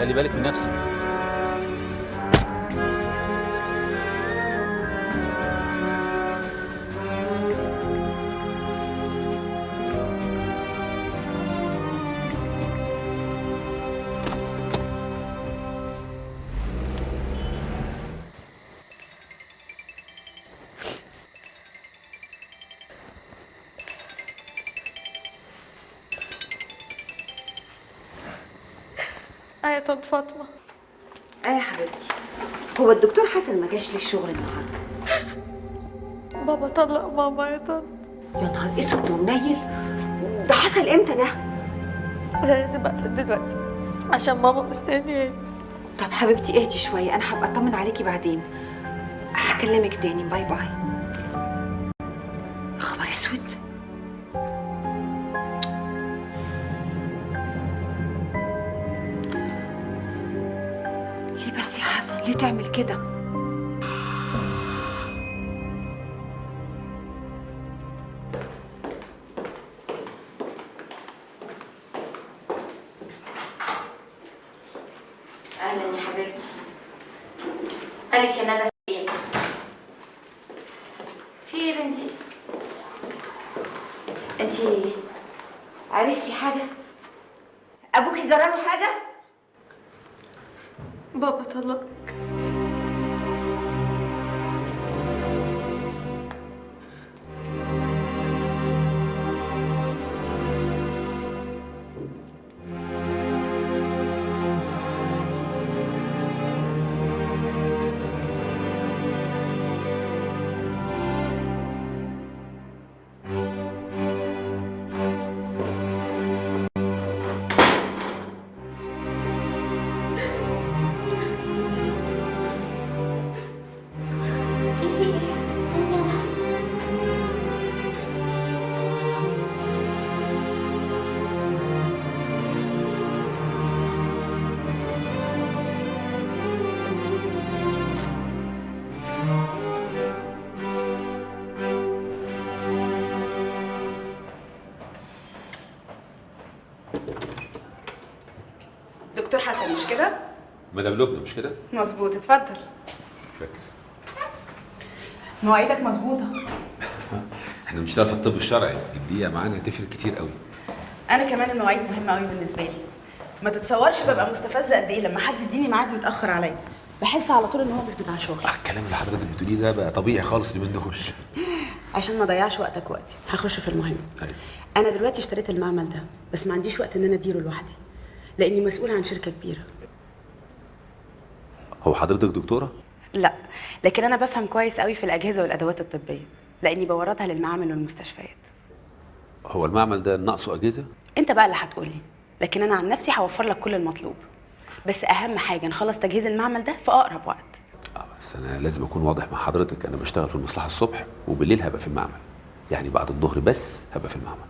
خلي بالك من نفسك. يا طنط فاطمة. يا حبيبتي، هو الدكتور حسن ما جاش لي الشغل النهارده؟ بابا طلق ماما يا طنط. يا نهار اسود ومنيل، ده حصل امتى ده؟ لازم اقفل دلوقتي عشان ماما مستنياني. طب حبيبتي اهدي شويه، انا هبقى اطمن عليكي بعدين. هكلمك تاني، باي باي. خبر اسود. ليه بس يا حسن، ليه تعمل كده؟ اهلا يا حبيبتي. مالك يا ندى؟ في ايه يا بنتي؟ انتي عرفتي حاجه؟ ابوكي جراله حاجه؟ بابا طلق. دكتور حسن مش كده؟ مدام لبنى مش كده؟ مظبوط، اتفضل. فاكر. مواعيدك مظبوطه. احنا بنشتغل في الطب الشرعي، الدقيقة معانا تفرق كتير قوي. انا كمان المواعيد مهمه قوي بالنسبه لي. ما تتصورش ببقى مستفزه قد ايه لما حد يديني ميعاد ويتاخر عليا. بحس على طول ان هو مش بتاع شغل. الكلام اللي حضرتك بتقوليه ده بقى طبيعي خالص اليومين دول. عشان ما اضيعش وقتك وقتي هخش في المهم. أيوة. انا دلوقتي اشتريت المعمل ده، بس ما عنديش وقت ان انا اديره لوحدي لاني مسؤوله عن شركه كبيره. هو حضرتك دكتورة؟ لا، لكن انا بفهم كويس قوي في الاجهزه والادوات الطبيه لاني بوردها للمعامل والمستشفيات. هو المعمل ده ناقصه أجهزة؟ انت بقى اللي هتقولي، لكن انا عن نفسي هوفر لك كل المطلوب، بس اهم حاجه نخلص تجهيز المعمل ده في اقرب وقت. بس أنا لازم أكون واضح مع حضرتك، أنا بشتغل في المصلحة الصبح وبالليل هبقى في المعمل، يعني بعد الظهر بس هبقى في المعمل.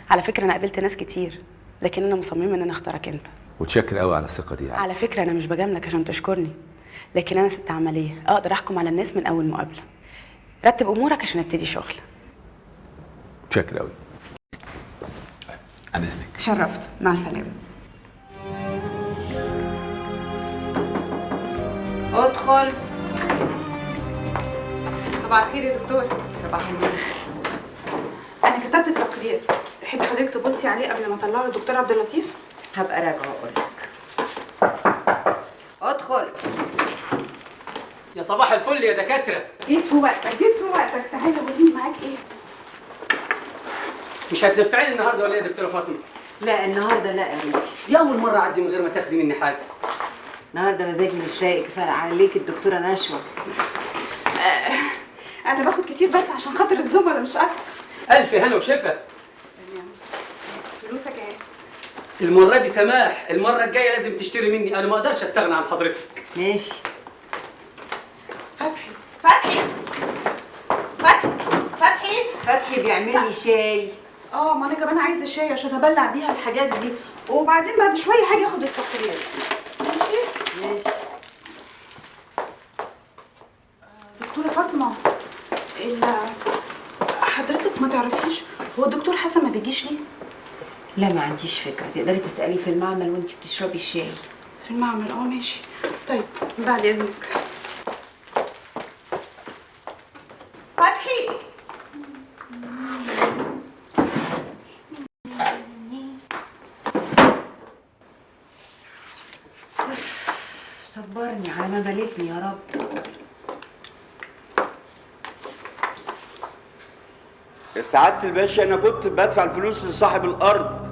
على فكره انا قابلت ناس كتير، لكن انا مصممه ان انا اختارك انت. متشكر قوي على الثقة دي يعني. على فكره انا مش بجاملك عشان تشكرني، لكن انا ست عمليه اقدر احكم على الناس من اول مقابله. رتب امورك عشان ابتدي شغل. متشكر قوي. أنا إذنك. شرفت، مع السلامه. ادخل. صباح الخير يا دكتور. صباح النور. انا كتبت التقرير، تحبي حضرتك تبصي عليه قبل ما اطلعه للدكتور عبد اللطيف؟ هبقى راجعه واقول لك. ادخل. يا صباح الفل يا دكاترة. جيت في وقتك، جيت في وقتك. تعالى وريني معاك ايه. مش هتدفعيني النهارده ولا ايه يا دكتورة فاطمة؟ لا النهارده لا يا روحي. دي أول مرة أعدي من غير ما تاخدي مني حاجة. النهارده مزاجي مش رايق، كفايه عليك الدكتوره نشوى. انا باخد كتير بس عشان خاطر الزملاء مش اكتر. ألف هنا وشفا. فلوسك ايه؟ المرة دي سماح، المرة الجاية لازم تشتري مني، أنا ما أقدرش أستغنى عن حضرتك. ماشي. فتحي فتحي فتحي فتحي فتحي بيعمل لي شاي. ما انا كمان عايزه شاي عشان ابلع بيها الحاجات دي، وبعدين بعد شويه هاجي اخد التقرير. ماشي ماشي. دكتوره فاطمه، حضرتك ما تعرفيش هو الدكتور حسن ما بيجيش ليه؟ لا ما عنديش فكره، تقدري تسالي في المعمل وانت بتشربي الشاي. في المعمل؟ ماشي. طيب بعد اذنك. فتحي. صبرني على ما بلتني يا رب. يا سعادة الباشا، أنا كنت بدفع الفلوس لصاحب الأرض،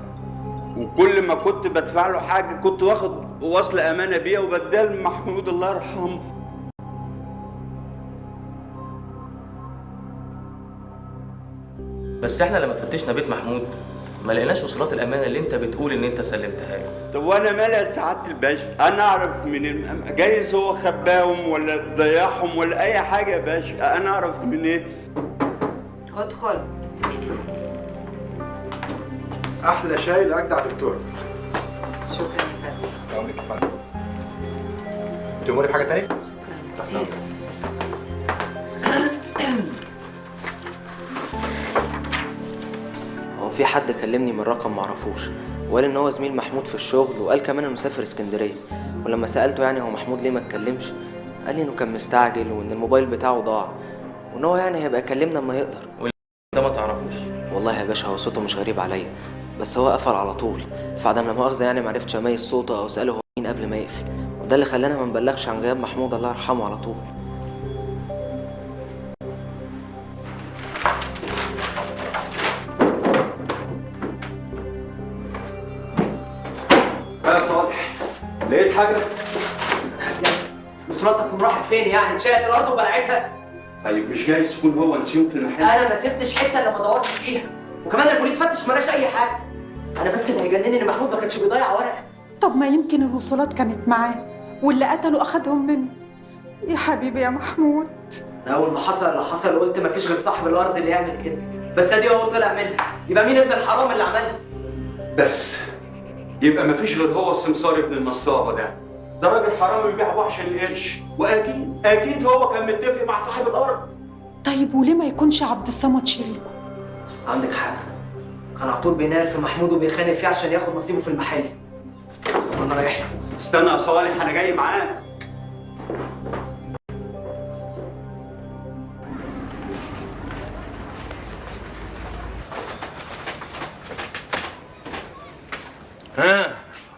وكل ما كنت بدفع له حاجة كنت واخد وصل أمانة بيها وبدال محمود الله يرحمه. بس احنا لما فتشنا بيت محمود ما لقيناش وصولات الامانه اللي انت بتقول ان انت سلمتها له. طب وأنا مالي يا سعادة الباشا؟ أنا أعرف منين؟ جايز هو خباهم ولا ضيعهم ولا أي حاجة يا باشا، أنا أعرف منين؟ ادخل. احلى شاي لاجدع دكتور. شكرا يا فتحي. عمرك يا فندم. تأمري بحاجه تانية؟ شكرا. هو في حد كلمني من رقم معرفوش وقال ان هو زميل محمود في الشغل، وقال كمان انه سافر اسكندريه، ولما سالته يعني هو محمود ليه ما اتكلمش قال لي انه كان مستعجل وان الموبايل بتاعه ضاع، وان هو يعني هيبقى يكلمنا اما يقدر. ده ما تعرفوش؟ والله يا باشا هو صوته مش غريب عليا، بس هو قفل على طول، فعدم لا مؤاخذه يعني ما عرفتش اميز صوته او اساله هو مين قبل ما يقفل، وده اللي خلانا ما نبلغش عن غياب محمود الله يرحمه على طول. يا صالح، لقيت حاجة؟ وصولاتك راحت فين يعني؟ اتشالت الارض وبلعتها؟ طيب مش جايز يكون هو نسيهم في المحل؟ انا ما سبتش حته الا ما دورت فيها، وكمان البوليس فتش ما لقاش اي حاجه. انا بس اللي هيجنني ان محمود ما كانش بيضيع ورقه. طب ما يمكن الوصولات كانت معاه واللي قتله اخدهم منه. يا حبيبي يا محمود. اول ما حصل اللي حصل قلت ما فيش غير صاحب الارض اللي يعمل كده، بس ادي هو طلع منها، يبقى مين ابن الحرام اللي عملها؟ بس يبقى مفيش غير هو السمسار ابن النصابة ده راجل حرامي بيبيع ابوه عشان القرش، واكيد هو كان متفق مع صاحب الارض. طيب وليه ما يكونش عبد الصمد شريكه؟ عندك حق، كان على طول بينال في محمود وبيخانق فيه عشان ياخد نصيبه في المحل. انا رايح له. استنى يا صالح، انا جاي معاك. ها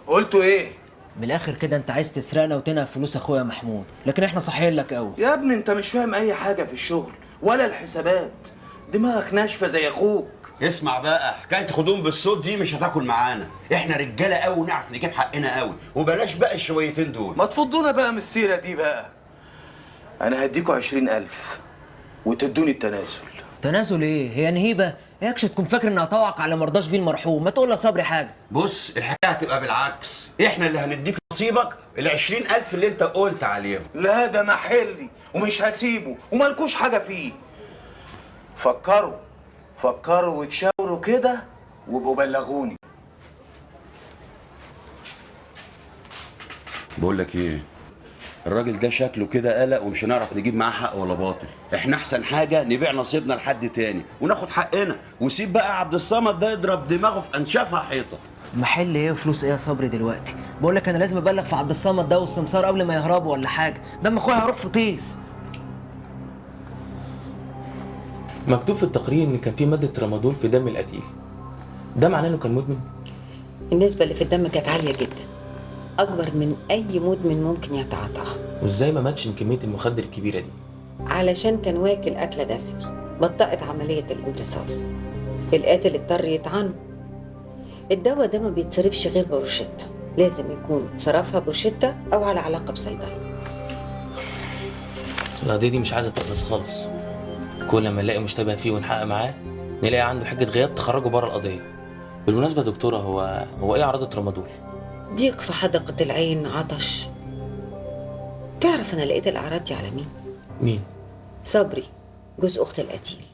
قلتوا ايه؟ من الاخر كده انت عايز تسرقنا وتنهب فلوس اخويا محمود، لكن احنا صحيين لك قوي. يا ابني انت مش فاهم اي حاجه في الشغل ولا الحسابات، دماغك ناشفه زي اخوك. اسمع بقى، حكايه خدوم بالصوت دي مش هتاكل معانا، احنا رجاله قوي ونعرف نجيب حقنا قوي، وبلاش بقى الشويتين دول. ما تفضونا بقى من السيره دي بقى. انا هديكوا 20,000 وتدوني التنازل. تنازل ايه؟ هي نهيبه؟ ياكش تكون فاكر اني هطوعك على مرضاش بيه المرحوم، ما تقول لصبري حاجه. بص الحكايه هتبقى بالعكس، احنا اللي هنديك نصيبك ال20,000 اللي انت قلت عليهم. لا ده محلي ومش هسيبه ومالكوش حاجه فيه. فكروا وتشاوروا كده وابقوا بلغوني. بقول لك ايه، الراجل ده شكله كده قلق ومش هنعرف نجيب معاه حق ولا باطل، احنا احسن حاجه نبيع نصيبنا لحد تاني وناخد حقنا، وسيب بقى عبد الصمد ده يضرب دماغه في انشافها حيطه. محل ايه وفلوس ايه يا صبري دلوقتي؟ بقول لك انا لازم ابلغ في عبد الصمد ده والسمسار قبل ما يهربوا ولا حاجه، دم اخويا هيروح في طيس. مكتوب في التقرير ان كان في ماده ترامادول في دم القتيل، ده معناه انه كان مدمن؟ النسبه اللي في الدم كانت عاليه جدا، اكبر من اي مدمن ممكن يتعاطاها. وازاي ما ماتش من كميه المخدر الكبيره دي؟ علشان كان واكل اكله دسمه بطأت عمليه الامتصاص، القاتل اضطر يطعنه. الدواء ده ما بيتصرفش غير بروشته، لازم يكون صرفها بروشته او على علاقه بصيدلي. القضيه دي مش عايزه تخلص خالص، كل ما نلاقي مشتبه فيه ونحقق معاه نلاقي عنده حجه غياب تخرجه بره القضيه. بالمناسبه يا دكتوره، هو ايه اعراض الترامادول؟ ضيق في حدقه العين، عطش. تعرف انا لقيت الاعراض دي على مين؟ مين؟ صبري جوز اخت القتيل.